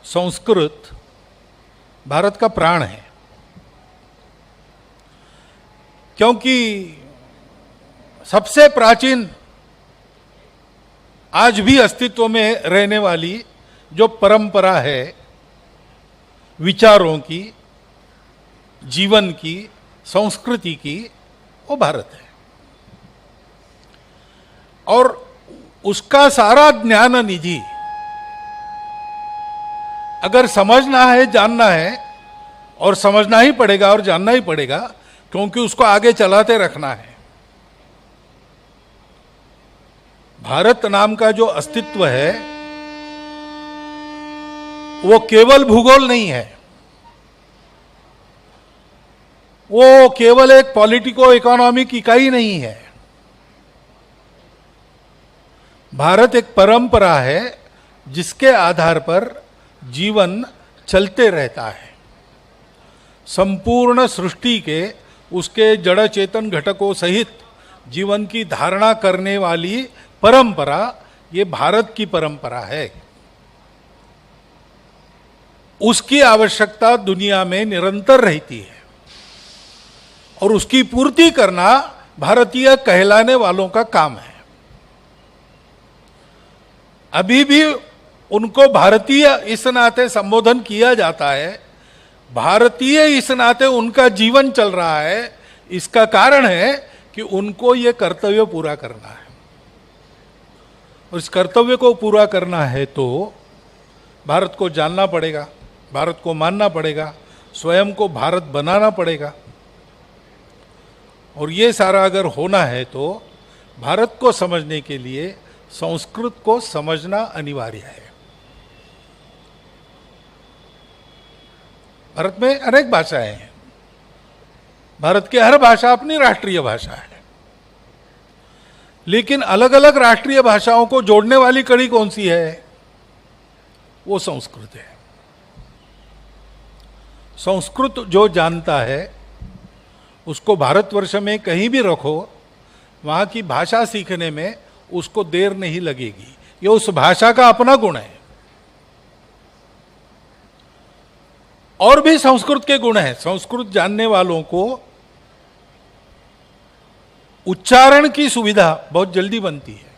संस्कृत भारत का प्राण है, क्योंकि सबसे प्राचीन आज भी अस्तित्व में रहने वाली जो परंपरा है विचारों की, जीवन की, संस्कृति की, वो भारत है। और उसका सारा ज्ञान निधि अगर समझना है, जानना है, और समझना ही पड़ेगा और जानना ही पड़ेगा, क्योंकि उसको आगे चलाते रखना है। भारत नाम का जो अस्तित्व है वो केवल भूगोल नहीं है, वो केवल एक पॉलिटिको इकोनॉमिक इकाई नहीं है। भारत एक परंपरा है जिसके आधार पर जीवन चलते रहता है। संपूर्ण सृष्टि के उसके जड़ चेतन घटकों सहित जीवन की धारणा करने वाली परंपरा ये भारत की परंपरा है। उसकी आवश्यकता दुनिया में निरंतर रहती है और उसकी पूर्ति करना भारतीय कहलाने वालों का काम है। अभी भी उनको भारतीय इस नाते संबोधन किया जाता है, भारतीय इस नाते उनका जीवन चल रहा है। इसका कारण है कि उनको ये कर्तव्य पूरा करना है, और इस कर्तव्य को पूरा करना है तो भारत को जानना पड़ेगा, भारत को मानना पड़ेगा, स्वयं को भारत बनाना पड़ेगा। और ये सारा अगर होना है तो भारत को समझने के लिए संस्कृत को समझना अनिवार्य है। भारत में अनेक भाषाएं हैं, भारत की हर भाषा अपनी राष्ट्रीय भाषा है, लेकिन अलग अलग राष्ट्रीय भाषाओं को जोड़ने वाली कड़ी कौन सी है? वो संस्कृत है। संस्कृत जो जानता है उसको भारतवर्ष में कहीं भी रखो, वहां की भाषा सीखने में उसको देर नहीं लगेगी। ये उस भाषा का अपना गुण है। और भी संस्कृत के गुण हैं। संस्कृत जानने वालों को उच्चारण की सुविधा बहुत जल्दी बनती है।